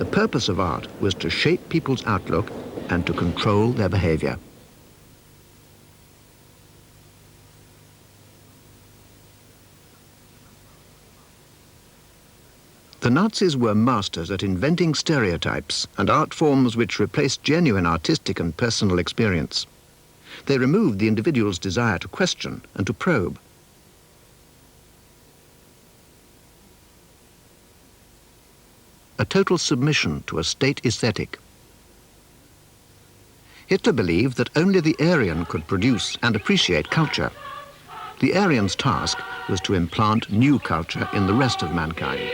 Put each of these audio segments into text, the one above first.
The purpose of art was to shape people's outlook and to control their behavior. The Nazis were masters at inventing stereotypes and art forms which replaced genuine artistic and personal experience. They removed the individual's desire to question and to probe. A total submission to a state aesthetic. Hitler believed that only the Aryan could produce and appreciate culture. The Aryan's task was to implant new culture in the rest of mankind.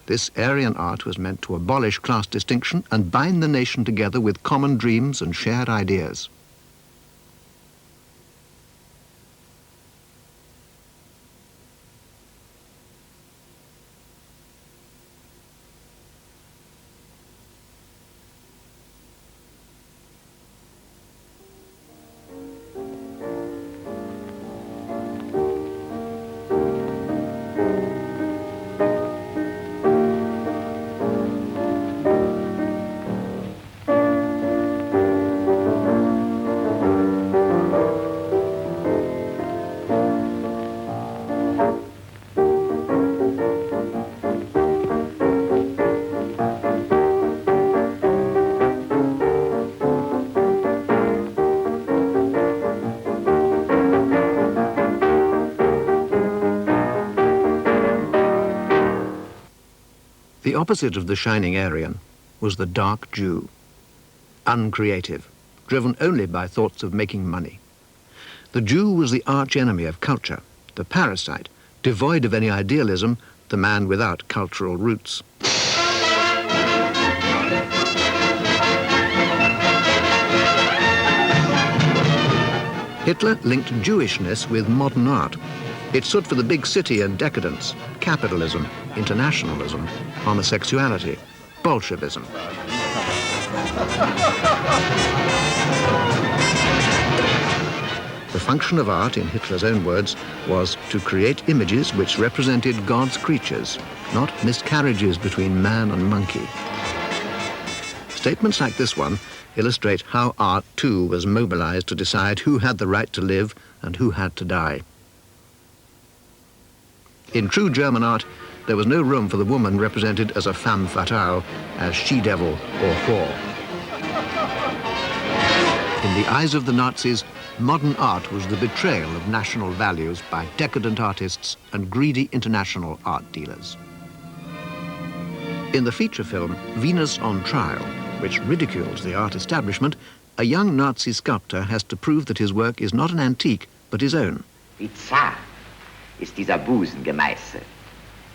This Aryan art was meant to abolish class distinction and bind the nation together with common dreams and shared ideas. The opposite of the shining Aryan was the dark Jew, uncreative, driven only by thoughts of making money. The Jew was the arch-enemy of culture, the parasite, devoid of any idealism, the man without cultural roots. Hitler linked Jewishness with modern art. It stood for the big city and decadence, capitalism, internationalism, homosexuality, Bolshevism. The function of art, in Hitler's own words, was to create images which represented God's creatures, not miscarriages between man and monkey. Statements like this one illustrate how art, too, was mobilized to decide who had the right to live and who had to die. In true German art, there was no room for the woman represented as a femme fatale, as she-devil or whore. In the eyes of the Nazis, modern art was the betrayal of national values by decadent artists and greedy international art dealers. In the feature film Venus on Trial, which ridicules the art establishment, a young Nazi sculptor has to prove that his work is not an antique, but his own. Wie zart ist dieser Busen gemeißelt.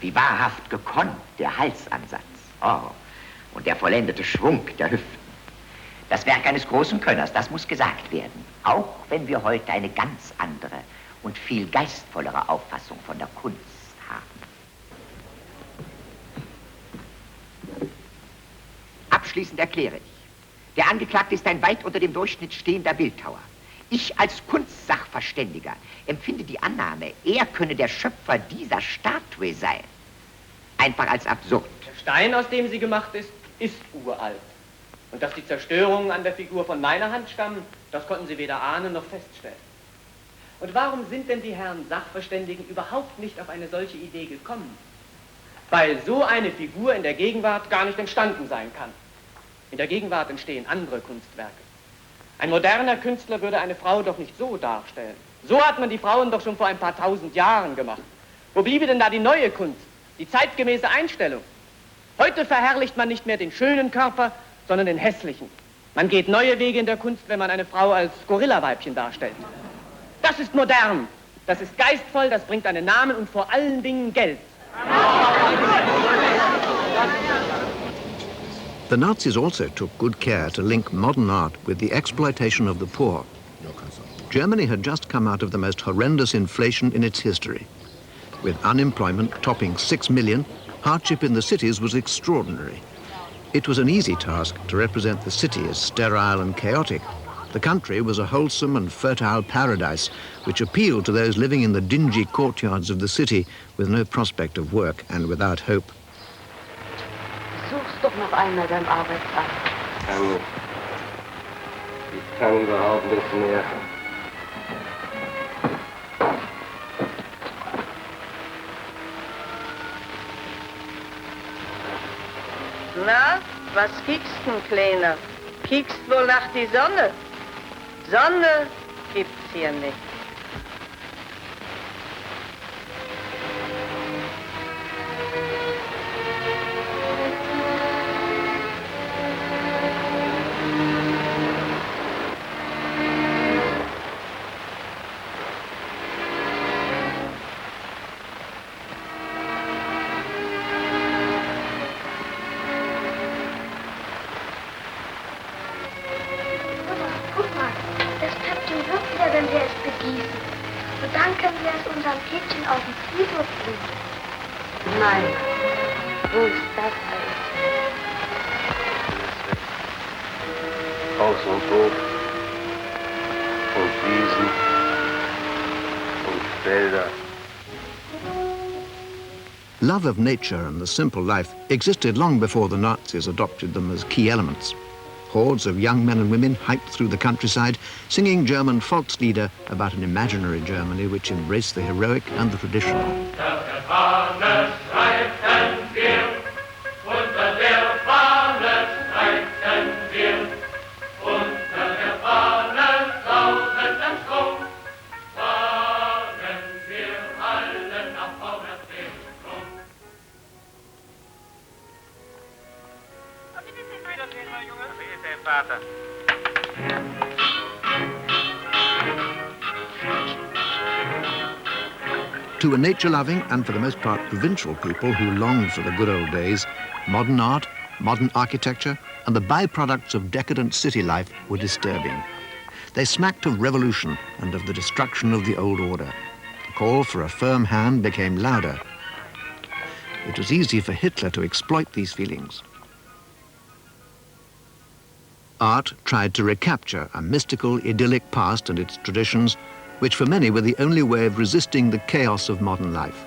Wie wahrhaft gekonnt der Halsansatz. Oh, und der vollendete Schwung der Hüften. Das Werk eines großen Könners, das muss gesagt werden. Auch wenn wir heute eine ganz andere und viel geistvollere Auffassung von der Kunst haben. Abschließend erkläre ich, der Angeklagte ist ein weit unter dem Durchschnitt stehender Bildhauer. Ich als Kunstsachverständiger empfinde die Annahme, er könne der Schöpfer dieser Statue sein, einfach als absurd. Der Stein, aus dem sie gemacht ist, ist uralt. Und dass die Zerstörungen an der Figur von meiner Hand stammen, das konnten sie weder ahnen noch feststellen. Und warum sind denn die Herren Sachverständigen überhaupt nicht auf eine solche Idee gekommen? Weil so eine Figur in der Gegenwart gar nicht entstanden sein kann. In der Gegenwart entstehen andere Kunstwerke. Ein moderner Künstler würde eine Frau doch nicht so darstellen. So hat man die Frauen doch schon vor ein paar tausend Jahren gemacht. Wo bliebe denn da die neue Kunst, die zeitgemäße Einstellung? Heute verherrlicht man nicht mehr den schönen Körper, sondern den hässlichen. Man geht neue Wege in der Kunst, wenn man eine Frau als Gorillaweibchen darstellt. Das ist modern, das ist geistvoll, das bringt einen Namen und vor allen Dingen Geld. The Nazis also took good care to link modern art with the exploitation of the poor. Germany had just come out of the most horrendous inflation in its history. With unemployment topping 6 million, hardship in the cities was extraordinary. It was an easy task to represent the city as sterile and chaotic. The country was a wholesome and fertile paradise, which appealed to those living in the dingy courtyards of the city with no prospect of work and without hope. Such's doch noch einmal beim Arbeitsamt. Ich kann überhaupt nicht mehr. Na, was kiekst denn, Kleiner? Kiekst wohl nach die Sonne? Sonne gibt's hier nicht. Nein, wo ist das alles? Haus und Hof und Wiesen und Felder. Love of nature and the simple life existed long before the Nazis adopted them as key elements. Hordes of young men and women hiked through the countryside, singing German Volkslieder about an imaginary Germany which embraced the heroic and the traditional. To a nature-loving and for the most part provincial people who longed for the good old days, modern art, modern architecture and the byproducts of decadent city life were disturbing. They smacked of revolution and of the destruction of the old order. The call for a firm hand became louder. It was easy for Hitler to exploit these feelings. Art tried to recapture a mystical, idyllic past and its traditions, which for many were the only way of resisting the chaos of modern life.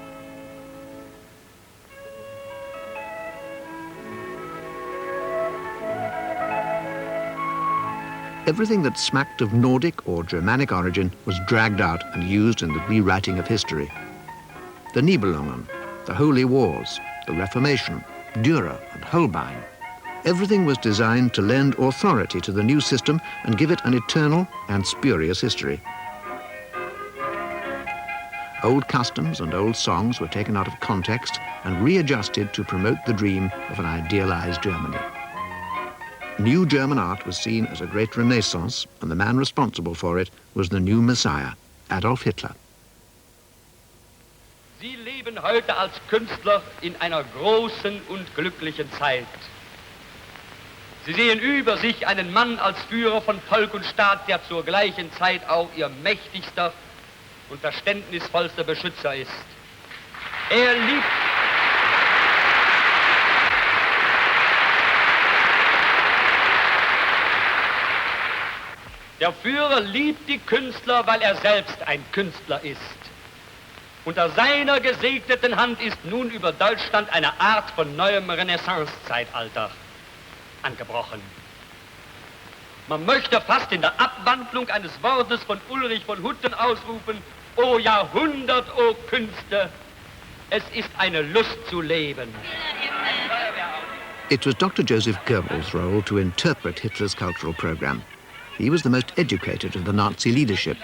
Everything that smacked of Nordic or Germanic origin was dragged out and used in the rewriting of history. The Nibelungen, the Holy Wars, the Reformation, Dürer and Holbein. Everything was designed to lend authority to the new system and give it an eternal and spurious history. Old customs and old songs were taken out of context and readjusted to promote the dream of an idealized Germany. New German art was seen as a great renaissance, and the man responsible for it was the new Messiah, Adolf Hitler. Sie leben heute als Künstler in einer großen und glücklichen Zeit. Sie sehen über sich einen Mann als Führer von Volk und Staat, der zur gleichen Zeit auch ihr mächtigster und verständnisvollster Beschützer ist. Er liebt Der Führer liebt die Künstler, weil er selbst ein Künstler ist. Unter seiner gesegneten Hand ist nun über Deutschland eine Art von neuem Renaissance-Zeitalter angebrochen. Man möchte fast in der Abwandlung eines Wortes von Ulrich von Hutten ausrufen: O Jahrhundert, o Künste, es ist eine Lust zu leben. It was Dr. Joseph Goebbels' role to interpret Hitler's cultural program. He was the most educated of the Nazi leadership.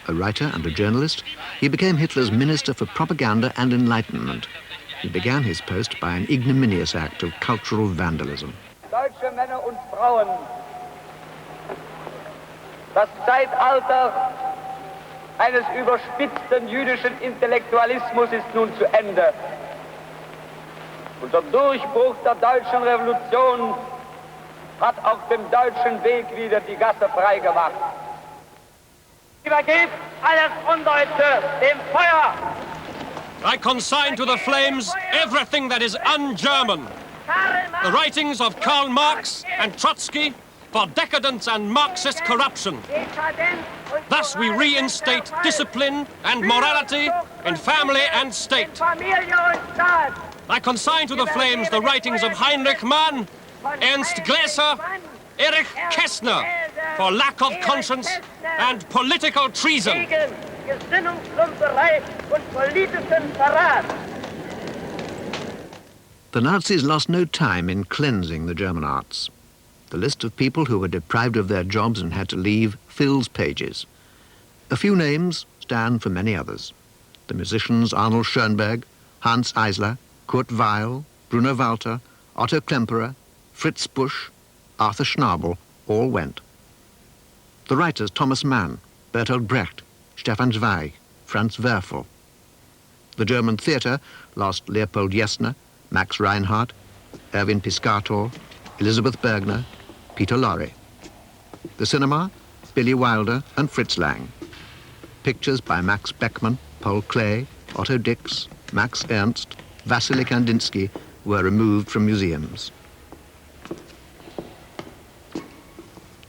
A writer and a journalist, he became Hitler's Minister for Propaganda and Enlightenment. He began his post by an ignominious act of cultural vandalism. Deutsche Männer und Frauen, das Zeitalter eines überspitzten jüdischen Intellektualismus ist nun zu Ende. Unser Durchbruch der deutschen Revolution hat auf dem deutschen Weg wieder die Gasse freigemacht. Übergebt alles Undeutsche dem Feuer! I consign to the flames everything that is un-German. The writings of Karl Marx and Trotsky for decadence and Marxist corruption. Thus we reinstate discipline and morality in family and state. I consign to the flames the writings of Heinrich Mann, Ernst Gläser, Erich Kästner for lack of conscience and political treason. The Nazis lost no time in cleansing the German arts. The list of people who were deprived of their jobs and had to leave fills pages. A few names stand for many others. The musicians Arnold Schoenberg, Hans Eisler, Kurt Weill, Bruno Walter, Otto Klemperer, Fritz Busch, Arthur Schnabel all went. The writers Thomas Mann, Bertolt Brecht, Stefan Zweig, Franz Werfel. The German theatre lost Leopold Jessner, Max Reinhardt, Erwin Piscator, Elizabeth Bergner, Peter Lorre. The cinema, Billy Wilder and Fritz Lang. Pictures by Max Beckmann, Paul Klee, Otto Dix, Max Ernst, Wassily Kandinsky were removed from museums.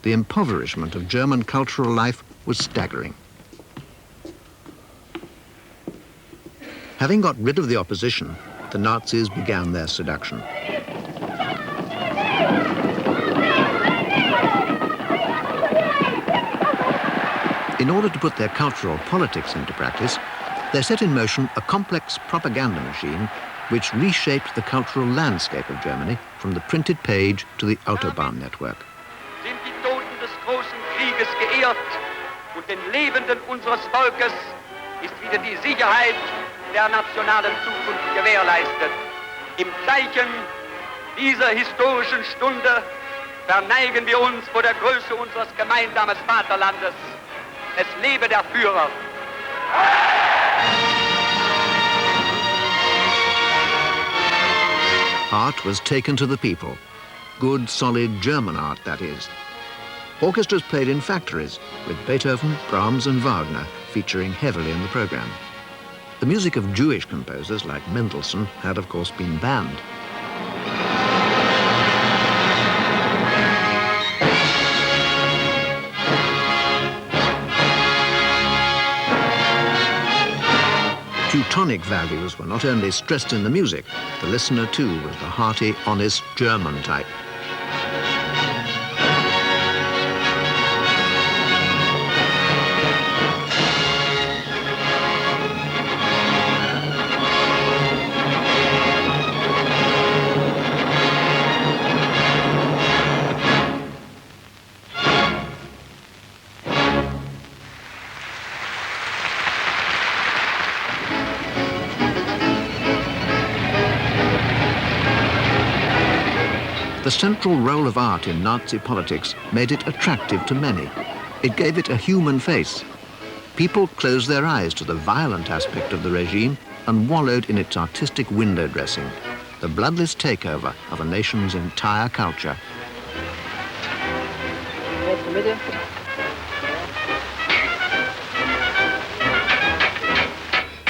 The impoverishment of German cultural life was staggering. Having got rid of the opposition, the Nazis began their seduction. In order to put their cultural politics into practice, they set in motion a complex propaganda machine which reshaped the cultural landscape of Germany from the printed page to the Autobahn network. Sind die Toten des großen Krieges geehrt und den Lebenden unseres Volkes ist wieder die Sicherheit der nationalen Zukunft gewährleistet. Im Zeichen dieser historischen Stunde verneigen wir uns vor der Größe unseres gemeinsamen Vaterlandes. Es lebe der Führer! Art was taken to the people. Good, solid German art, that is. Orchestras played in factories, with Beethoven, Brahms and Wagner featuring heavily in the program. The music of Jewish composers like Mendelssohn had, of course, been banned. Teutonic values were not only stressed in the music, the listener too was the hearty, honest German type. The central role of art in Nazi politics made it attractive to many. It gave it a human face. People closed their eyes to the violent aspect of the regime and wallowed in its artistic window dressing, the bloodless takeover of a nation's entire culture.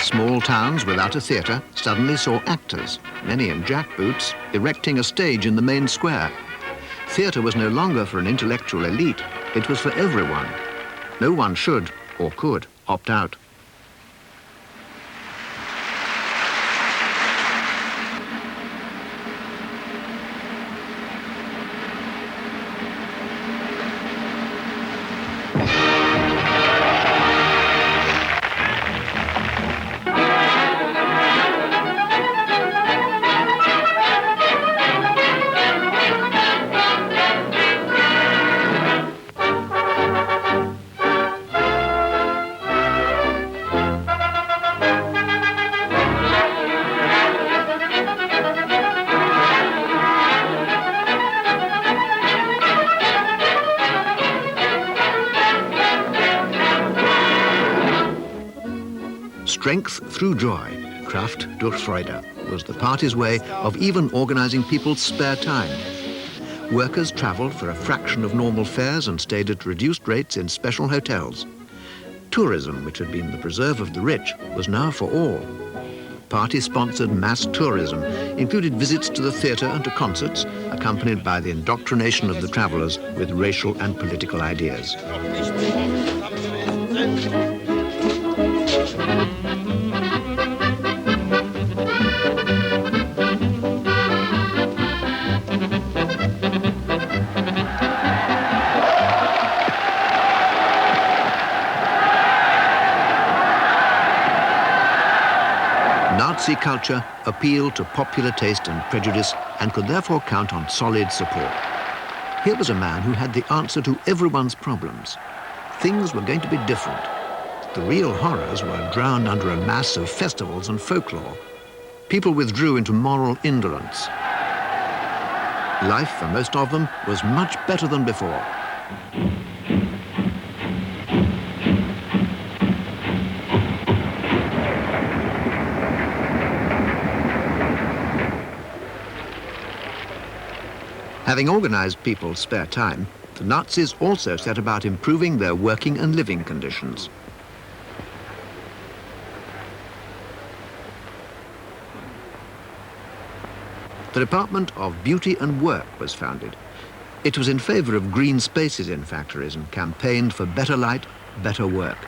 Small towns without a theatre suddenly saw actors, many in jackboots, erecting a stage in the main square. Theatre was no longer for an intellectual elite, it was for everyone. No one should, or could, opt out. Strength through joy. Kraft durch Freude was the party's way of even organizing people's spare time. Workers traveled for a fraction of normal fares and stayed at reduced rates in special hotels. Tourism, which had been the preserve of the rich, was now for all. Party-sponsored mass tourism included visits to the theatre and to concerts, accompanied by the indoctrination of the travelers with racial and political ideas. Nazi culture appealed to popular taste and prejudice and could therefore count on solid support. Here was a man who had the answer to everyone's problems. Things were going to be different. The real horrors were drowned under a mass of festivals and folklore. People withdrew into moral indolence. Life, for most of them, was much better than before. Having organized people's spare time, the Nazis also set about improving their working and living conditions. The Department of Beauty and Work was founded. It was in favor of green spaces in factories and campaigned for better light, better work.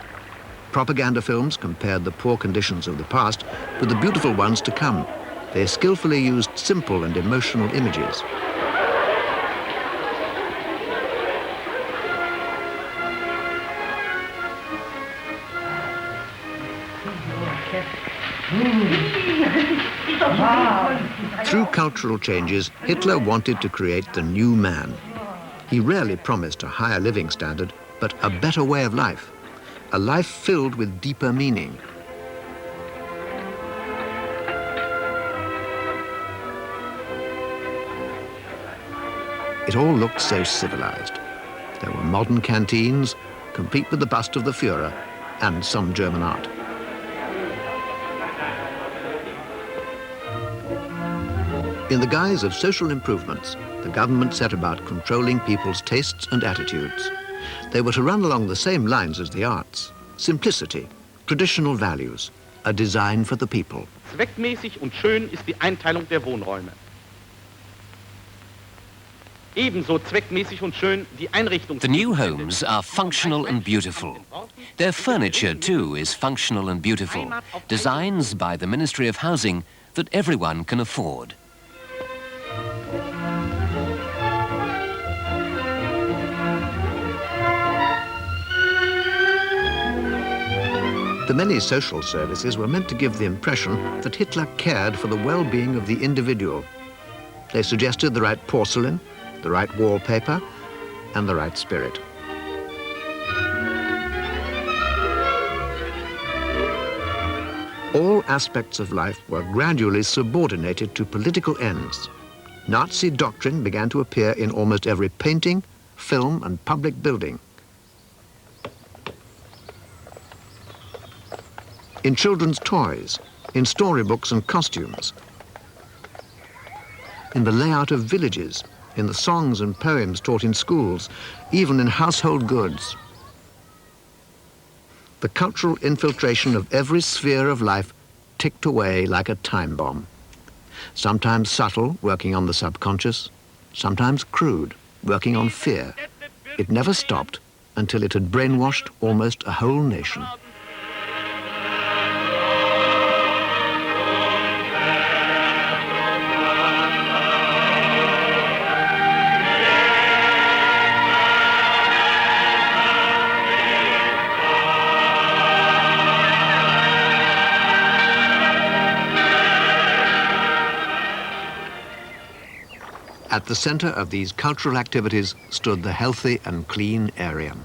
Propaganda films compared the poor conditions of the past with the beautiful ones to come. They skillfully used simple and emotional images. Through cultural changes, Hitler wanted to create the new man. He rarely promised a higher living standard, but a better way of life, a life filled with deeper meaning. It all looked so civilized. There were modern canteens, complete with the bust of the Führer, and some German art. In the guise of social improvements, the government set about controlling people's tastes and attitudes. They were to run along the same lines as the arts: simplicity, traditional values, a design for the people. Zweckmäßig und schön ist die Einteilung der Wohnräume. Ebenso zweckmäßig und schön die Einrichtung. The new homes are functional and beautiful. Their furniture, too, is functional and beautiful. Designs by the Ministry of Housing that everyone can afford. The many social services were meant to give the impression that Hitler cared for the well-being of the individual. They suggested the right porcelain, the right wallpaper, and the right spirit. All aspects of life were gradually subordinated to political ends. Nazi doctrine began to appear in almost every painting, film, and public building. In children's toys, in storybooks and costumes, in the layout of villages, in the songs and poems taught in schools, even in household goods. The cultural infiltration of every sphere of life ticked away like a time bomb. Sometimes subtle, working on the subconscious, sometimes crude, working on fear. It never stopped until it had brainwashed almost a whole nation. At the center of these cultural activities stood the healthy and clean Aryan.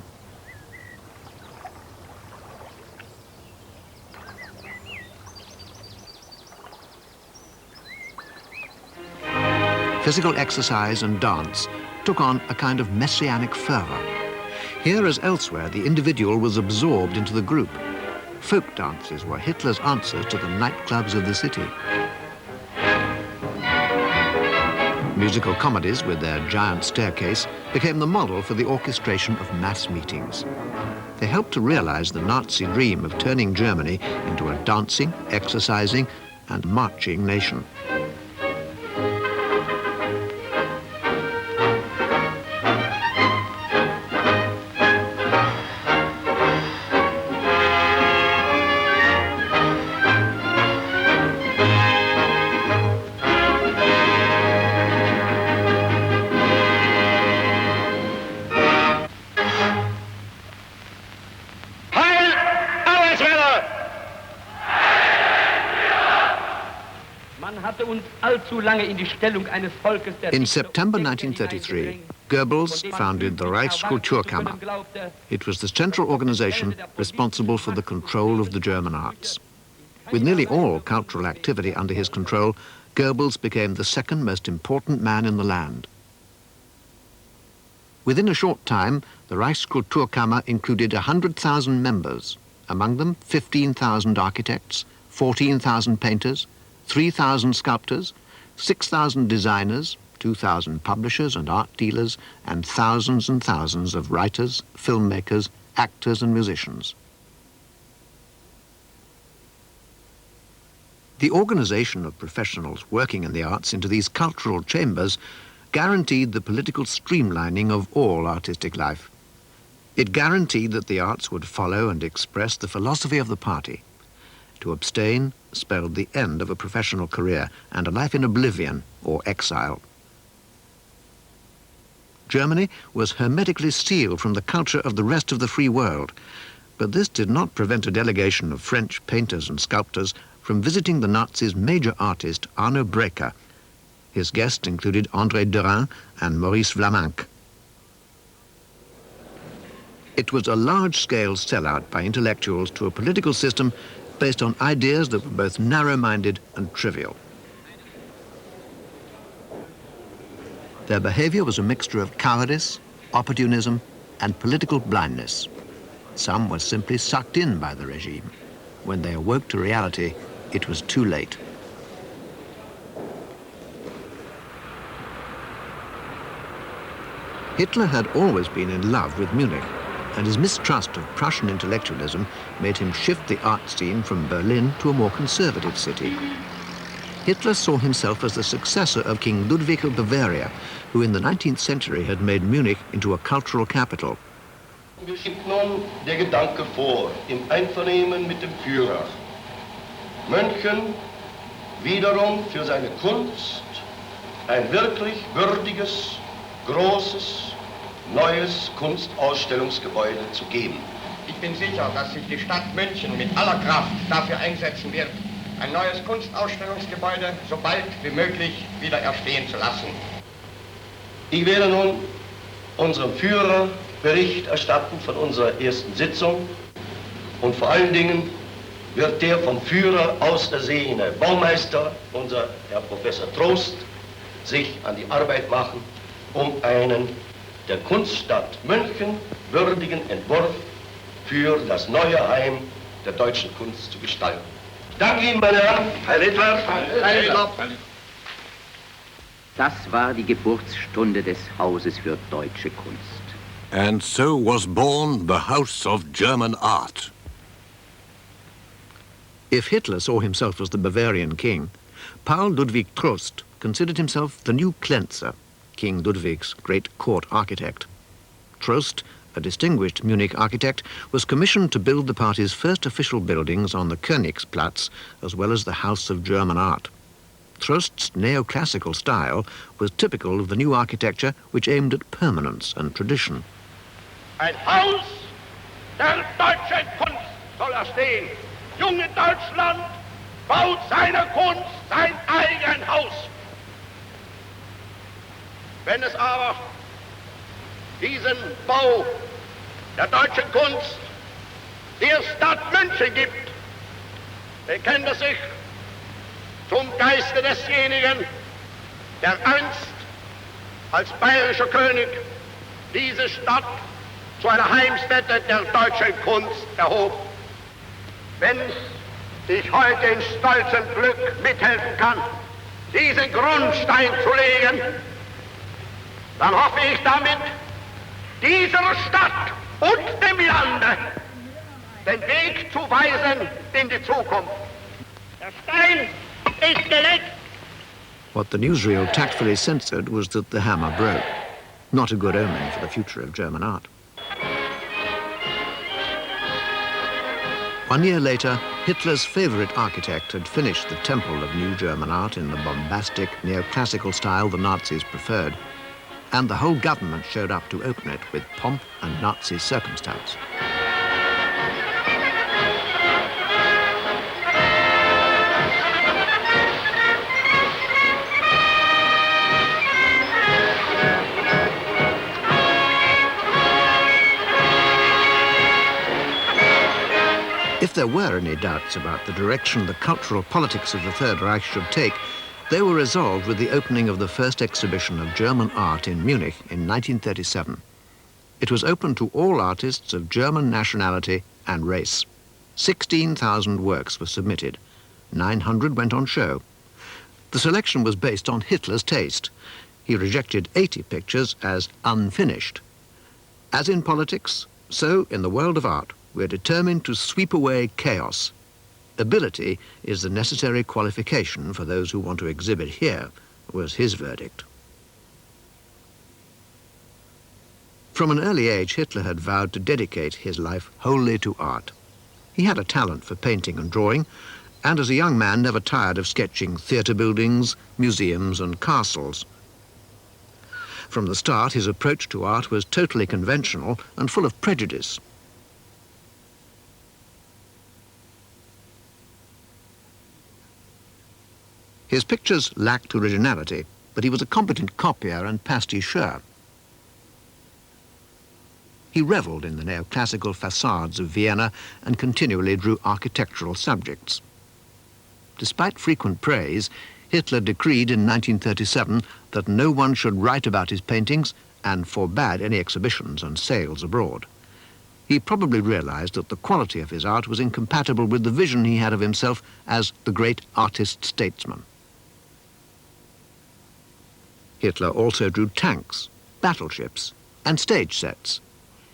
Physical exercise and dance took on a kind of messianic fervor. Here as elsewhere, the individual was absorbed into the group. Folk dances were Hitler's answers to the nightclubs of the city. Musical comedies with their giant staircase became the model for the orchestration of mass meetings. They helped to realize the Nazi dream of turning Germany into a dancing, exercising, and marching nation. In September 1933, Goebbels founded the Reichskulturkammer. It was the central organization responsible for the control of the German arts. With nearly all cultural activity under his control, Goebbels became the second most important man in the land. Within a short time, the Reichskulturkammer included 100,000 members, among them 15,000 architects, 14,000 painters, 3,000 sculptors, 6,000 designers, 2,000 publishers and art dealers, and thousands and thousands of writers, filmmakers, actors and musicians. The organization of professionals working in the arts into these cultural chambers guaranteed the political streamlining of all artistic life. It guaranteed that the arts would follow and express the philosophy of the party. To abstain spelled the end of a professional career and a life in oblivion or exile. Germany was hermetically sealed from the culture of the rest of the free world, but this did not prevent a delegation of French painters and sculptors from visiting the Nazis' major artist, Arno Breker. His guests included André Derain and Maurice Vlaminck. It was a large-scale sellout by intellectuals to a political system based on ideas that were both narrow-minded and trivial. Their behavior was a mixture of cowardice, opportunism, and political blindness. Some were simply sucked in by the regime. When they awoke to reality, it was too late. Hitler had always been in love with Munich, and his mistrust of Prussian intellectualism made him shift the art scene from Berlin to a more conservative city. Hitler saw himself as the successor of King Ludwig of Bavaria, who in the 19th century had made Munich into a cultural capital. Mir schiebt nun der Gedanke vor, im Einvernehmen mit dem Führer, München wiederum für seine Kunst ein wirklich würdiges, großes, neues Kunstausstellungsgebäude zu geben. Ich bin sicher, dass sich die Stadt München mit aller Kraft dafür einsetzen wird, ein neues Kunstausstellungsgebäude so bald wie möglich wieder erstehen zu lassen. Ich werde nun unserem Führer Bericht erstatten von unserer ersten Sitzung und vor allen Dingen wird der vom Führer ausersehene Baumeister, unser Herr Professor Trost, sich an die Arbeit machen, um einen der Kunststadt München würdigen Entwurf für das neue Heim der deutschen Kunst zu gestalten. Ich danke Ihnen, meine Herren. Herr Hitler. Herr Hitler. Das war die Geburtsstunde des Hauses für deutsche Kunst. And so was born the House of German Art. If Hitler saw himself as the Bavarian king, Paul Ludwig Trost considered himself the new Cleanser, King Ludwig's great court architect. Trost, a distinguished Munich architect, was commissioned to build the party's first official buildings on the Königsplatz, as well as the House of German Art. Trost's neoclassical style was typical of the new architecture which aimed at permanence and tradition. Ein Haus der deutschen Kunst soll erstehen. Junge Deutschland baut seiner Kunst sein eigen Haus. Wenn es aber diesen Bau der deutschen Kunst der Stadt München gibt, bekennt es sich zum Geiste desjenigen, der einst als bayerischer König diese Stadt zu einer Heimstätte der deutschen Kunst erhob. Wenn ich heute in stolzem Glück mithelfen kann, diesen Grundstein zu legen, dann hoffe ich damit, dieser Stadt und dem Lande den Weg zu weisen in die Zukunft. Der Stein ist gelegt. What the newsreel tactfully censored was that the hammer broke. Not a good omen for the future of German art. 1 year later, Hitler's favorite architect had finished the temple of new German art in the bombastic, neoclassical style the Nazis preferred, and the whole government showed up to open it with pomp and Nazi circumstance. If there were any doubts about the direction the cultural politics of the Third Reich should take, they were resolved with the opening of the first exhibition of German art in Munich in 1937. It was open to all artists of German nationality and race. 16,000 works were submitted. 900 went on show. The selection was based on Hitler's taste. He rejected 80 pictures as unfinished. As in politics, so in the world of art, we're determined to sweep away chaos. Ability is the necessary qualification for those who want to exhibit here, was his verdict. From an early age, Hitler had vowed to dedicate his life wholly to art. He had a talent for painting and drawing, and as a young man never tired of sketching theatre buildings, museums and castles. From the start, his approach to art was totally conventional and full of prejudice. His pictures lacked originality, but he was a competent copier and pasticheur. He revelled in the neoclassical facades of Vienna and continually drew architectural subjects. Despite frequent praise, Hitler decreed in 1937 that no one should write about his paintings and forbade any exhibitions and sales abroad. He probably realized that the quality of his art was incompatible with the vision he had of himself as the great artist-statesman. Hitler also drew tanks, battleships, and stage sets.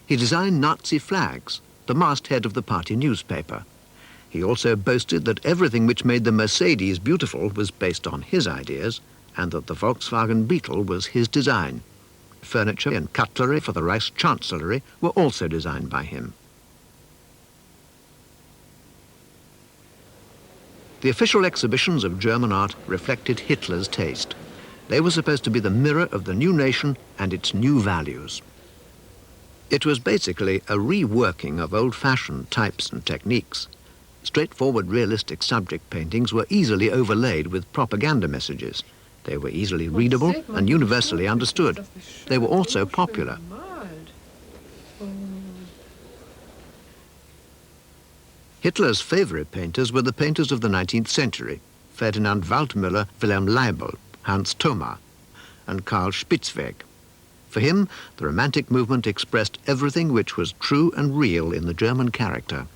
He designed Nazi flags, the masthead of the party newspaper. He also boasted that everything which made the Mercedes beautiful was based on his ideas, and that the Volkswagen Beetle was his design. Furniture and cutlery for the Reichschancellery were also designed by him. The official exhibitions of German art reflected Hitler's taste. They were supposed to be the mirror of the new nation and its new values. It was basically a reworking of old-fashioned types and techniques. Straightforward realistic subject paintings were easily overlaid with propaganda messages. They were easily readable and universally understood. They were also popular. Hitler's favorite painters were the painters of the 19th century, Ferdinand Waldmüller, Wilhelm Leibl, Hans Thoma, and Karl Spitzweg. For him, the Romantic movement expressed everything which was true and real in the German character.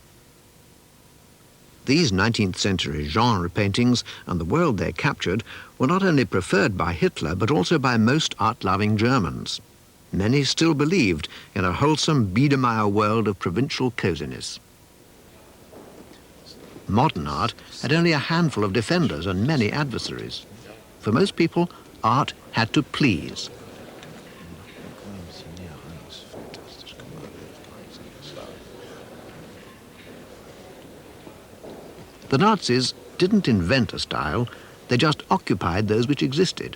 These 19th century genre paintings and the world they captured were not only preferred by Hitler, but also by most art-loving Germans. Many still believed in a wholesome Biedermeier world of provincial coziness. Modern art had only a handful of defenders and many adversaries. For most people, art had to please. The Nazis didn't invent a style, they just occupied those which existed.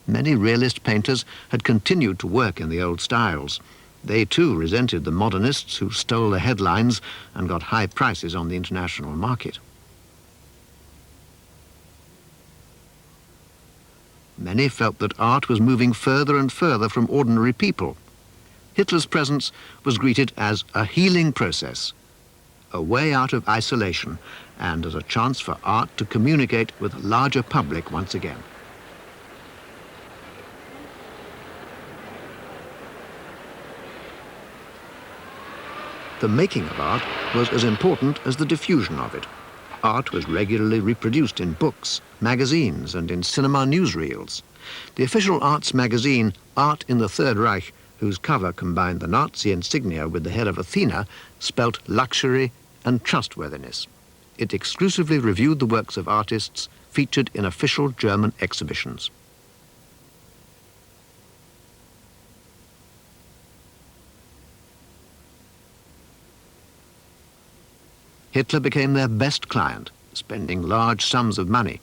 Many realist painters had continued to work in the old styles. They too resented the modernists who stole the headlines and got high prices on the international market. Many felt that art was moving further and further from ordinary people. Hitler's presence was greeted as a healing process, a way out of isolation, and as a chance for art to communicate with a larger public once again. The making of art was as important as the diffusion of it. Art was regularly reproduced in books, magazines, and in cinema newsreels. The official arts magazine, Art in the Third Reich, whose cover combined the Nazi insignia with the head of Athena, spelt luxury and trustworthiness. It exclusively reviewed the works of artists featured in official German exhibitions. Hitler became their best client, spending large sums of money.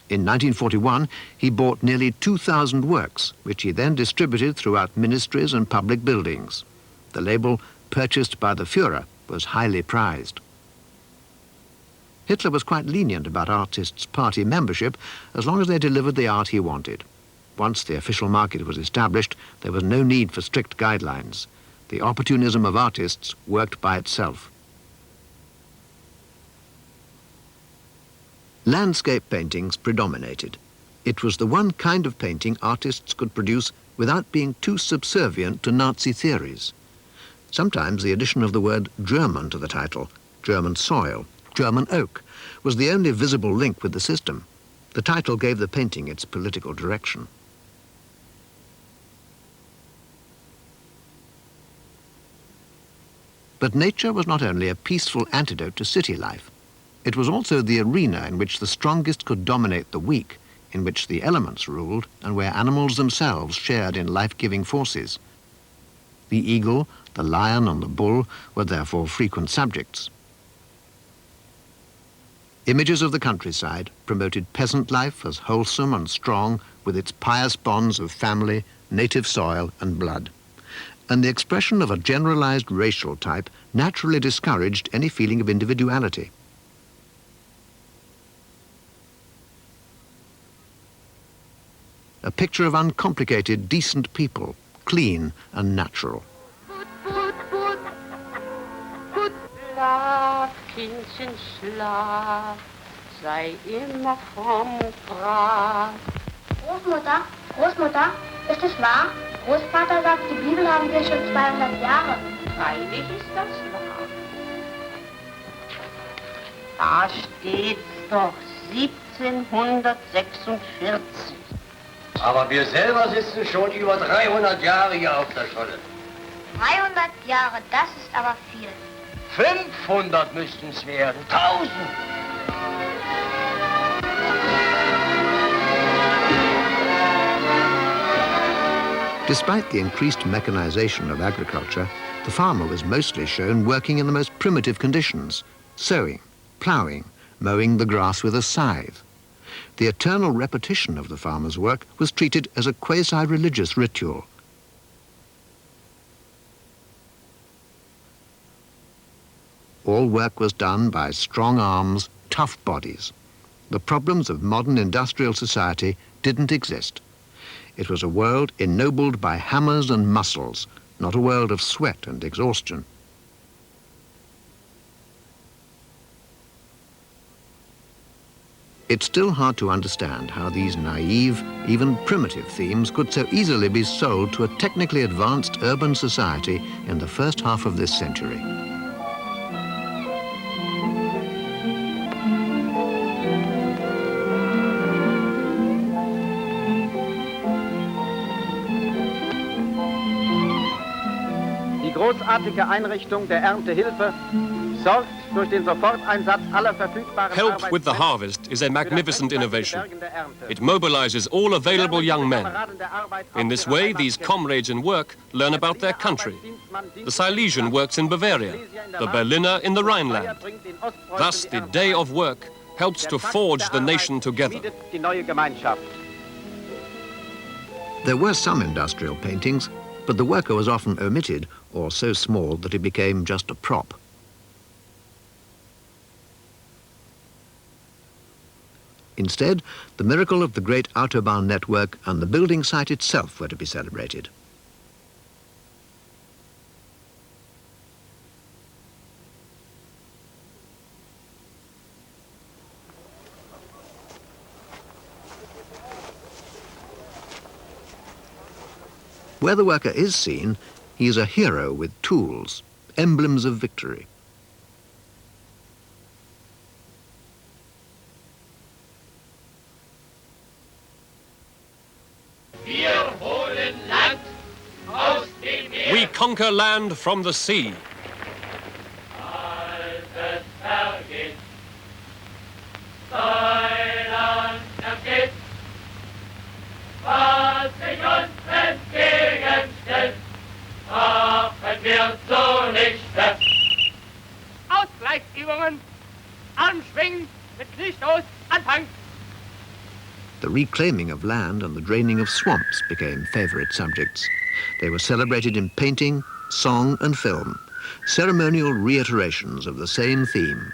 In 1941, he bought nearly 2,000 works, which he then distributed throughout ministries and public buildings. The label, purchased by the Führer, was highly prized. Hitler was quite lenient about artists' party membership as long as they delivered the art he wanted. Once the official market was established, there was no need for strict guidelines. The opportunism of artists worked by itself. Landscape paintings predominated. It was the one kind of painting artists could produce without being too subservient to Nazi theories. Sometimes the addition of the word German to the title, German soil, German oak, was the only visible link with the system. The title gave the painting its political direction. But nature was not only a peaceful antidote to city life. It was also the arena in which the strongest could dominate the weak, in which the elements ruled, and where animals themselves shared in life-giving forces. The eagle, the lion, and the bull were therefore frequent subjects. Images of the countryside promoted peasant life as wholesome and strong, with its pious bonds of family, native soil, and blood. And the expression of a generalized racial type naturally discouraged any feeling of individuality. A picture of uncomplicated, decent people, clean and natural. Schlaf, Kindchen, schlaf, sei immer fromm und brav. Großmutter, Großmutter, ist es wahr? Großvater sagt, die Bibel haben wir schon 200 Jahre. Freilich ist das wahr. Da steht's doch, 1746. Aber wir selber sitzen schon über 300 Jahre hier auf der Scholle. 300 Jahre, das ist aber viel. 500 müssten es werden. 1000! Despite the increased mechanization of agriculture, the farmer was mostly shown working in the most primitive conditions, sowing, ploughing, mowing the grass with a scythe. The eternal repetition of the farmer's work was treated as a quasi-religious ritual. All work was done by strong arms, tough bodies. The problems of modern industrial society didn't exist. It was a world ennobled by hammers and muscles, not a world of sweat and exhaustion. It's still hard to understand how these naive, even primitive themes could so easily be sold to a technically advanced urban society in the first half of this century. Die großartige Einrichtung der Erntehilfe sorgt durch den Soforteinsatz aller verfügbaren Help with the harvest is a magnificent innovation. It mobilizes all available young men. In this way, these comrades in work learn about their country. The Silesian works in Bavaria, the Berliner in the Rhineland. Thus, the day of work helps to forge the nation together. There were some industrial paintings, but the worker was often omitted or so small that it became just a prop. Instead, the miracle of the great Autobahn network and the building site itself were to be celebrated. Where the worker is seen, he is a hero with tools. emblems of victory. We conquer land from the sea. Ausgleichsübungen. Arm schwingen, mit Kniestoß, Anfang. The reclaiming of land and the draining of swamps became favourite subjects. They were celebrated in painting, song and film, ceremonial reiterations of the same theme.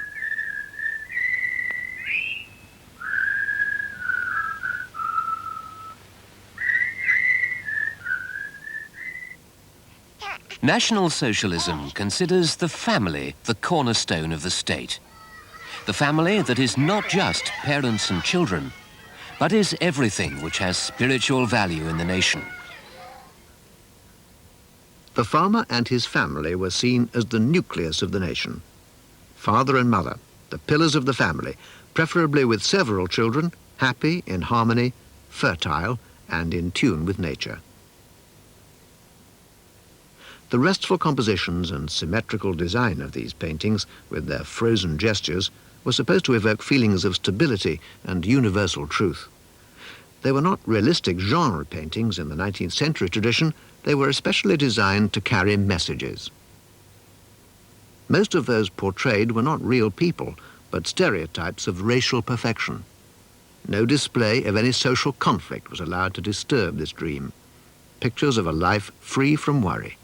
National Socialism considers the family the cornerstone of the state. The family that is not just parents and children, but is everything which has spiritual value in the nation. The farmer and his family were seen as the nucleus of the nation. Father and mother, the pillars of the family, preferably with several children, happy, in harmony, fertile, and in tune with nature. The restful compositions and symmetrical design of these paintings, with their frozen gestures, were supposed to evoke feelings of stability and universal truth. They were not realistic genre paintings in the 19th century tradition. They were especially designed to carry messages. Most of those portrayed were not real people, but stereotypes of racial perfection. No display of any social conflict was allowed to disturb this dream. Pictures of a life free from worry.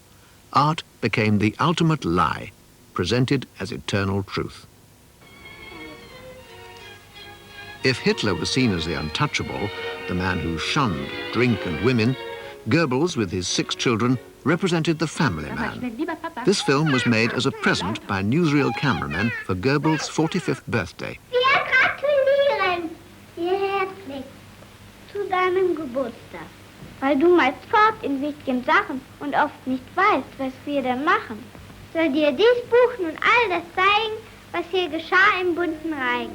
Art became the ultimate lie, presented as eternal truth. If Hitler was seen as the untouchable, the man who shunned drink and women, Goebbels, with his 6 children, represented the family man. This film was made as a present by newsreel cameramen for Goebbels' 45th birthday. Wir gratulieren dir herzlich zu deinem Geburtstag, weil du meist fort in wichtigen Sachen und oft nicht weißt, was wir da machen. Soll dir dies Buch nun all das zeigen, was hier geschah im bunten Reich.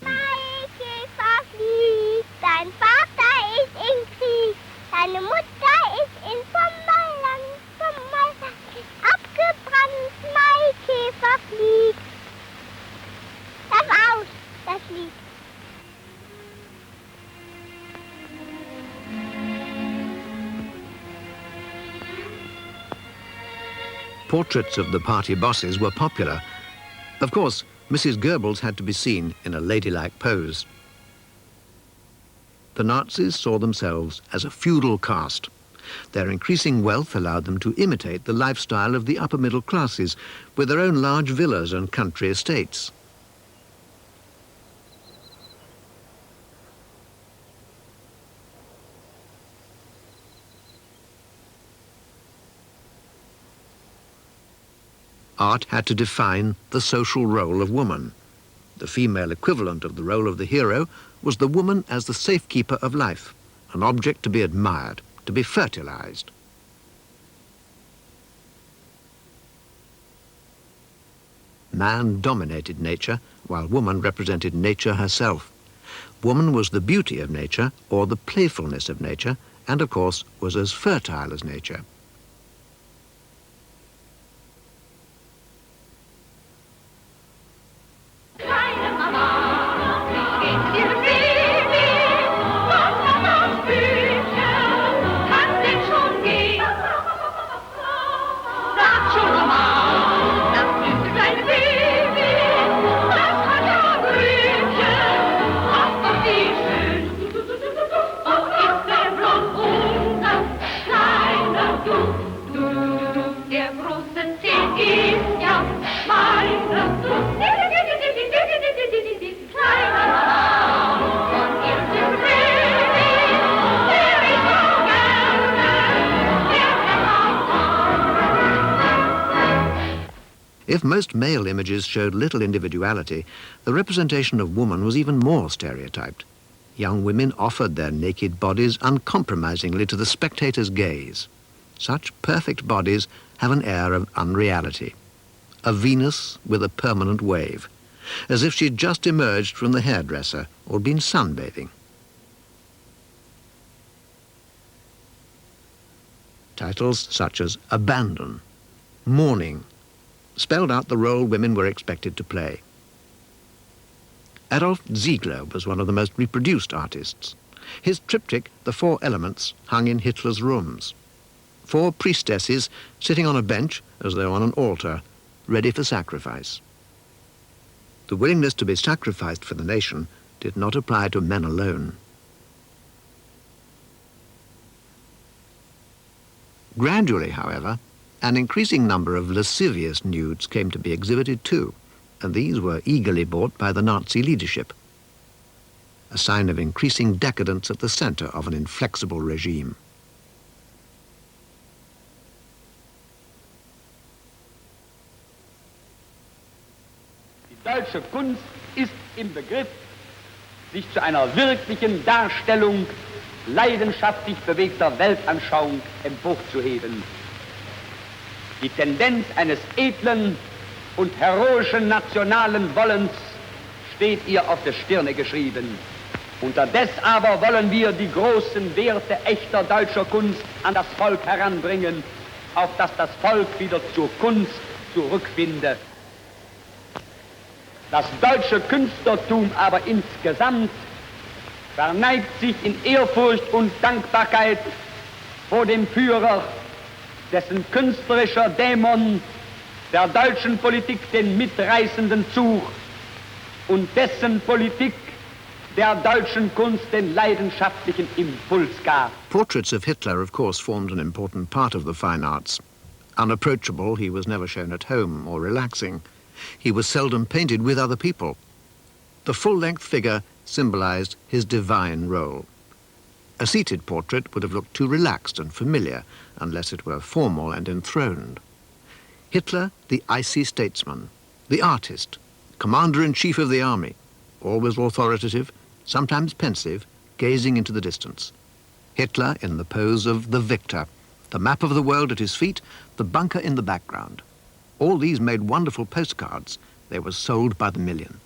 Maikäfer fliegt, dein Vater ist im Krieg, deine Mutter ist in Pommerland, abgebrannt, Maikäfer fliegt. Das aus, das Lied. Portraits of the party bosses were popular. Of course, Mrs. Goebbels had to be seen in a ladylike pose. The Nazis saw themselves as a feudal caste. Their increasing wealth allowed them to imitate the lifestyle of the upper middle classes, with their own large villas and country estates. Art had to define the social role of woman. The female equivalent of the role of the hero was the woman as the safekeeper of life, an object to be admired, to be fertilized. Man dominated nature, while woman represented nature herself. Woman was the beauty of nature, or the playfulness of nature, and of course was as fertile as nature. If most male images showed little individuality, the representation of woman was even more stereotyped. Young women offered their naked bodies uncompromisingly to the spectator's gaze. Such perfect bodies have an air of unreality. A Venus with a permanent wave, as if she'd just emerged from the hairdresser or been sunbathing. Titles such as Abandon, Mourning, spelled out the role women were expected to play. Adolf Ziegler was one of the most reproduced artists. His triptych, The Four Elements, hung in Hitler's rooms. 4 priestesses sitting on a bench as though on an altar, ready for sacrifice. The willingness to be sacrificed for the nation did not apply to men alone. Gradually, however, an increasing number of lascivious nudes came to be exhibited too, and these were eagerly bought by the Nazi leadership, a sign of increasing decadence at the center of an inflexible regime. Die deutsche Kunst ist im Begriff, sich zu einer wirklichen Darstellung leidenschaftlich bewegter Weltanschauung emporzuheben. Die Tendenz eines edlen und heroischen nationalen Wollens steht ihr auf der Stirne geschrieben. Unterdes aber wollen wir die großen Werte echter deutscher Kunst an das Volk heranbringen, auf dass das Volk wieder zur Kunst zurückfinde. Das deutsche Künstlertum aber insgesamt verneigt sich in Ehrfurcht und Dankbarkeit vor dem Führer, dessen künstlerischer Dämon der deutschen Politik den mitreißenden Zug und dessen Politik der deutschen Kunst den leidenschaftlichen Impuls gab. Portraits of Hitler, of course, formed an important part of the fine arts. Unapproachable, he was never shown at home or relaxing. He was seldom painted with other people. The full-length figure symbolized his divine role. A seated portrait would have looked too relaxed and familiar unless it were formal and enthroned. Hitler, the icy statesman, the artist, commander-in-chief of the army, always authoritative, sometimes pensive, gazing into the distance. Hitler in the pose of the victor, the map of the world at his feet, the bunker in the background. All these made wonderful postcards. They were sold by the million.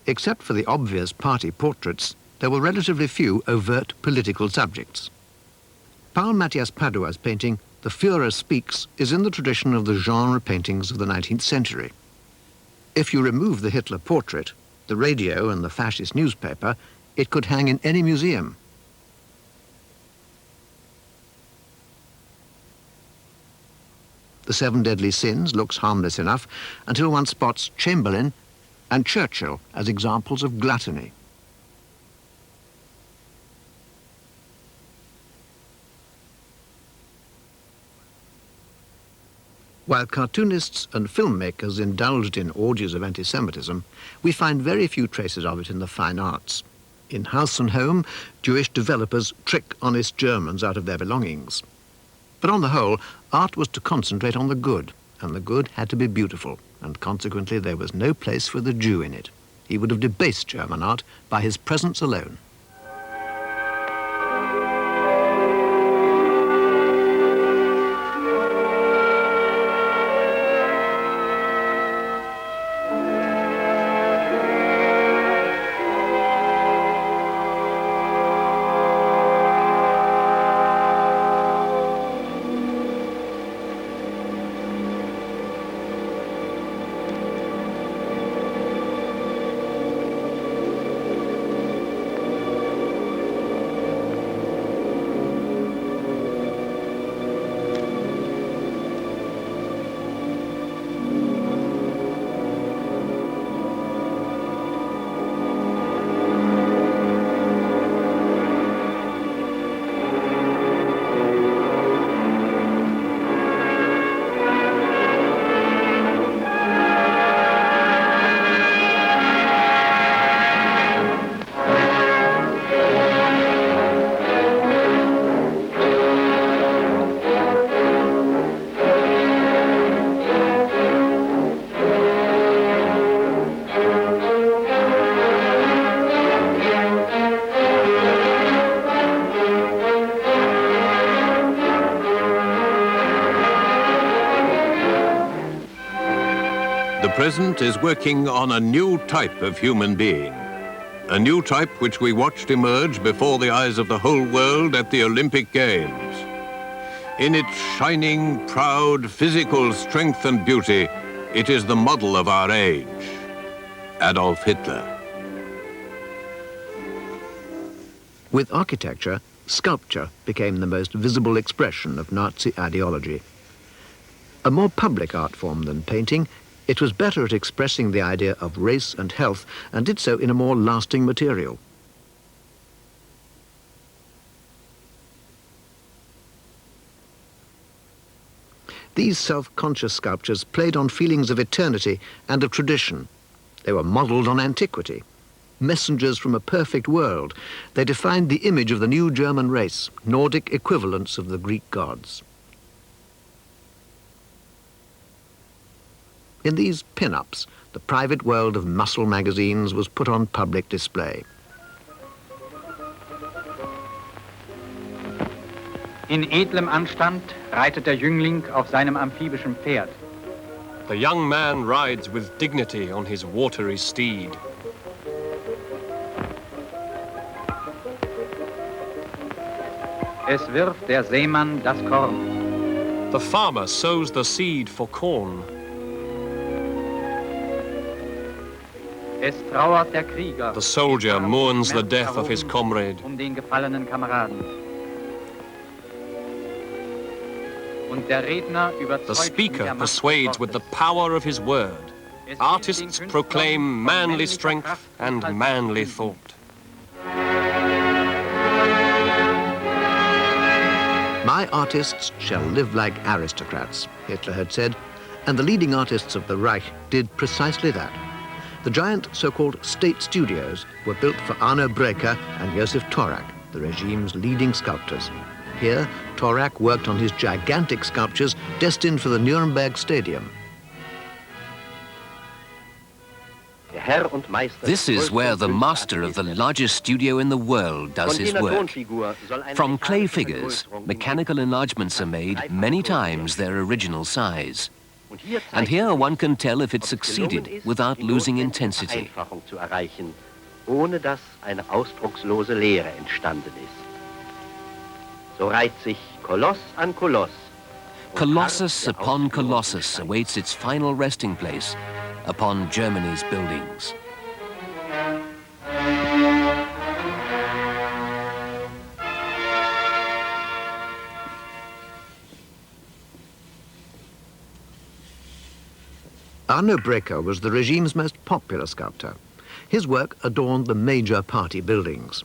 Except for the obvious party portraits, there were relatively few overt political subjects. Paul Matthias Padua's painting, The Führer Speaks, is in the tradition of the genre paintings of the 19th century. If you remove the Hitler portrait, the radio and the fascist newspaper, it could hang in any museum. The Seven Deadly Sins looks harmless enough until one spots Chamberlain and Churchill as examples of gluttony. While cartoonists and filmmakers indulged in orgies of anti-Semitism, we find very few traces of it in the fine arts. In House and Home, Jewish developers trick honest Germans out of their belongings. But on the whole, art was to concentrate on the good, and the good had to be beautiful, and consequently there was no place for the Jew in it. He would have debased German art by his presence alone. The present is working on a new type of human being. A new type which we watched emerge before the eyes of the whole world at the Olympic Games. In its shining, proud, physical strength and beauty, it is the model of our age, Adolf Hitler. With architecture, sculpture became the most visible expression of Nazi ideology. A more public art form than painting, it was better at expressing the idea of race and health, and did so in a more lasting material. These self-conscious sculptures played on feelings of eternity and of tradition. They were modelled on antiquity. Messengers from a perfect world, they defined the image of the new German race, Nordic equivalents of the Greek gods. In these pin-ups, the private world of muscle magazines was put on public display. In edlem Anstand reitet der Jüngling auf seinem amphibischen Pferd. The young man rides with dignity on his watery steed. Es wirft der Seemann das Korn. The farmer sows the seed for corn. Es trauert der Krieger. The soldier mourns the death of his comrade. Den gefallenen Kameraden. Und der Redner überzeugt The speaker persuades with the power of his word. Artists proclaim manly strength and manly thought. My artists shall live like aristocrats, Hitler had said, and the leading artists of the Reich did precisely that. The giant so-called state studios were built for Arno Breker and Josef Torak, the regime's leading sculptors. Here, Torak worked on his gigantic sculptures destined for the Nuremberg Stadium. This is where the master of the largest studio in the world does his work. From clay figures, mechanical enlargements are made many times their original size. And here one can tell if it succeeded without losing intensity. Ohne dass eine ausdruckslose Leere entstanden ist. So reiht sich Koloss an Koloss. Colossus upon Colossus awaits its final resting place upon Germany's buildings. Arno Breker was the regime's most popular sculptor. His work adorned the major party buildings.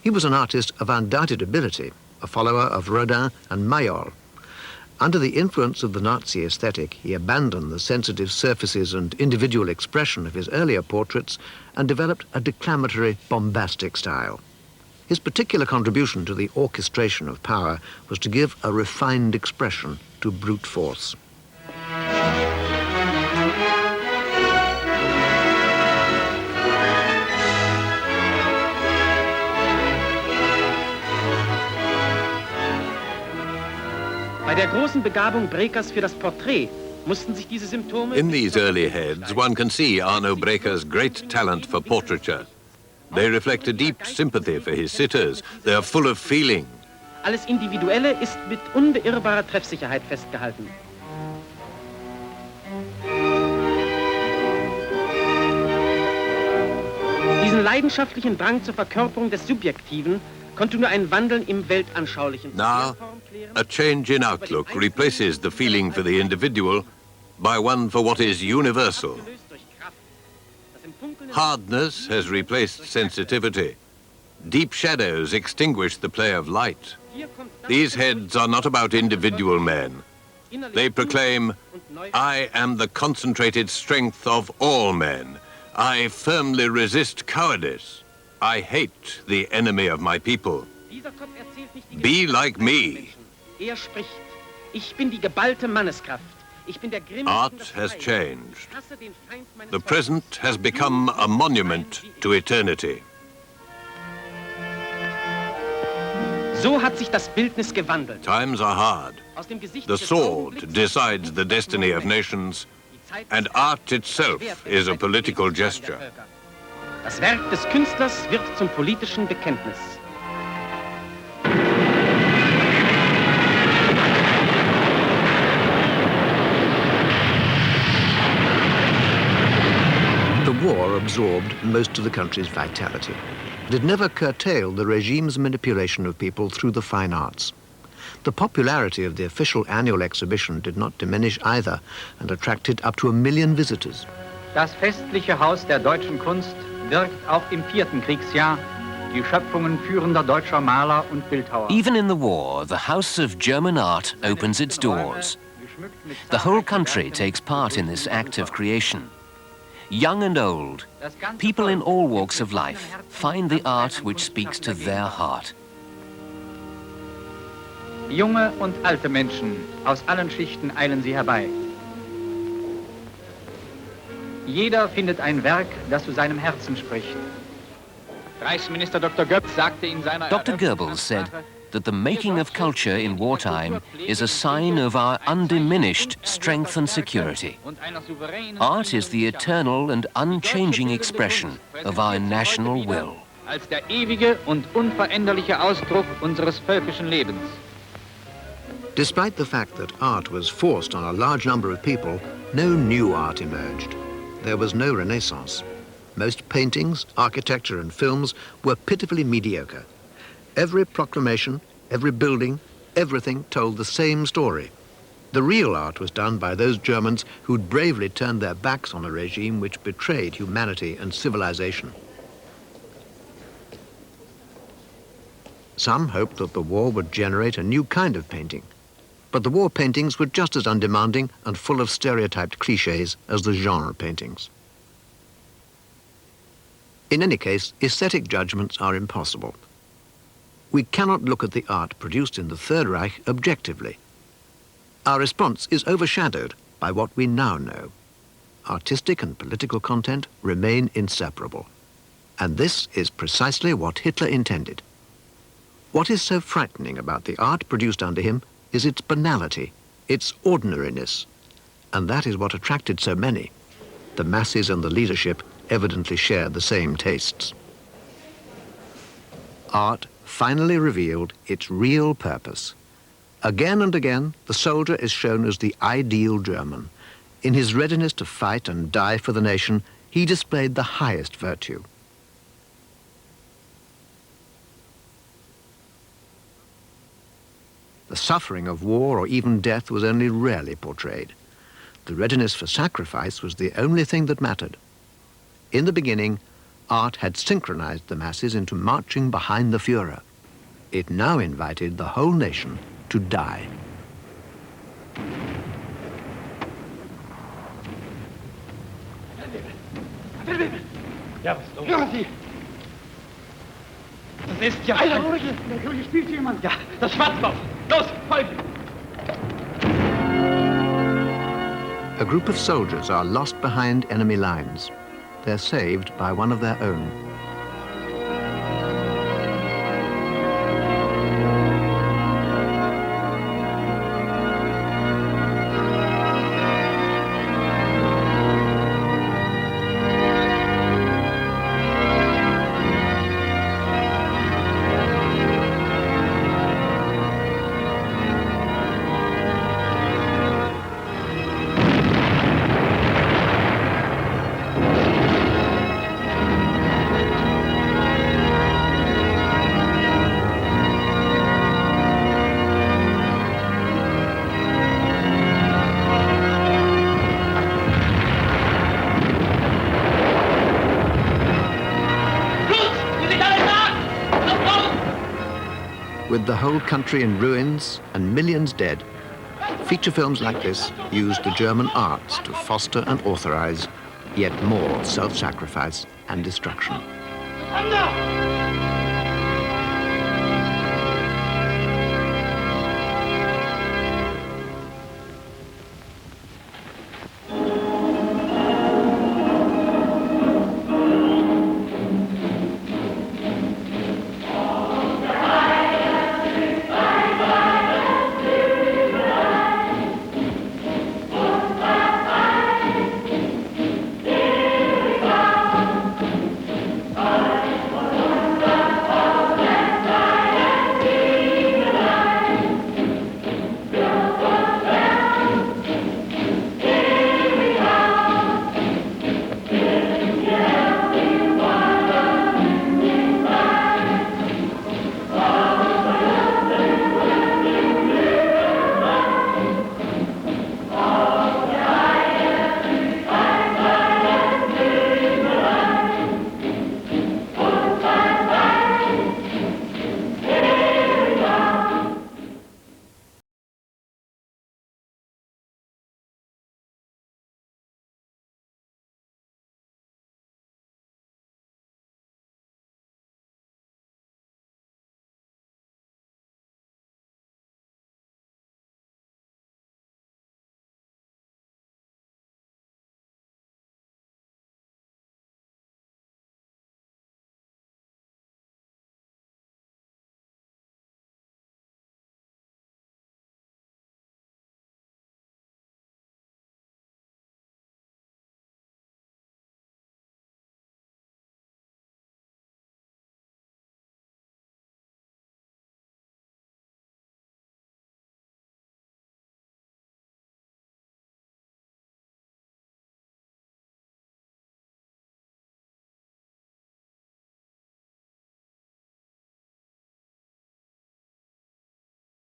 He was an artist of undoubted ability, a follower of Rodin and Mayol. Under the influence of the Nazi aesthetic, he abandoned the sensitive surfaces and individual expression of his earlier portraits and developed a declamatory, bombastic style. His particular contribution to the orchestration of power was to give a refined expression to brute force. Bei der großen Begabung Brekers für das Porträt mussten sich diese Symptome... In these early heads, one can see Arno Breker's great talent for portraiture. They reflect a deep sympathy for his sitters. They are full of feeling. Alles Individuelle ist mit unbeirrbarer Treffsicherheit festgehalten. Diesen leidenschaftlichen Drang zur Verkörperung des Subjektiven konnte nur ein Wandeln im Weltanschaulichen... Now, a change in outlook replaces the feeling for the individual by one for what is universal. Hardness has replaced sensitivity. Deep shadows extinguish the play of light. These heads are not about individual men. They proclaim, I am the concentrated strength of all men. I firmly resist cowardice. I hate the enemy of my people. Be like me. Art has changed. The present has become a monument to eternity. So hat sich das Bildnis gewandelt. Times are hard. The sword decides the destiny of nations. And art itself is a political gesture. Das Werk des Künstlers wird zum politischen Bekenntnis. The war absorbed most of the country's vitality. It never curtailed the regime's manipulation of people through the fine arts. The popularity of the official annual exhibition did not diminish either and attracted up to 1 million visitors. Das festliche Haus der deutschen Kunst wirkt auch im 4. Kriegsjahr die Schöpfungen führender deutscher Maler und Bildhauer. Even in the war, the House of German Art opens its doors. The whole country takes part in this act of creation. Young and old, people in all walks of life find the art which speaks to their heart. Junge und alte Menschen aus allen Schichten eilen sie herbei. Jeder findet ein Werk, das zu seinem Herzen spricht. Reichsminister Dr. Goebbels sagte in seiner Dr. Goebbels said that the making of culture in wartime is a sign of our undiminished strength and security. Art is the eternal and unchanging expression of our national will. Als der ewige und unveränderliche Ausdruck unseres völkischen Lebens. Despite the fact that art was forced on a large number of people, no new art emerged. There was no Renaissance. Most paintings, architecture and films were pitifully mediocre. Every proclamation, every building, everything told the same story. The real art was done by those Germans who'd bravely turned their backs on a regime which betrayed humanity and civilization. Some hoped that the war would generate a new kind of painting. But the war paintings were just as undemanding and full of stereotyped cliches as the genre paintings. In any case, aesthetic judgments are impossible. We cannot look at the art produced in the Third Reich objectively. Our response is overshadowed by what we now know. Artistic and political content remain inseparable. And this is precisely what Hitler intended. What is so frightening about the art produced under him is its banality, its ordinariness. And that is what attracted so many. The masses and the leadership evidently shared the same tastes. Art finally revealed its real purpose. Again and again, the soldier is shown as the ideal German. In his readiness to fight and die for the nation, he displayed the highest virtue. The suffering of war or even death was only rarely portrayed. The readiness for sacrifice was the only thing that mattered. In the beginning, art had synchronized the masses into marching behind the Führer. It now invited the whole nation to die. Ja, was los? Hören Sie! Das ist ja... Hier spielt jemand. Ja, das Schwarzkopf. Los, folgen! A group of soldiers are lost behind enemy lines. They're saved by one of their own. With the whole country in ruins and millions dead, feature films like this used the German arts to foster and authorize yet more self-sacrifice and destruction.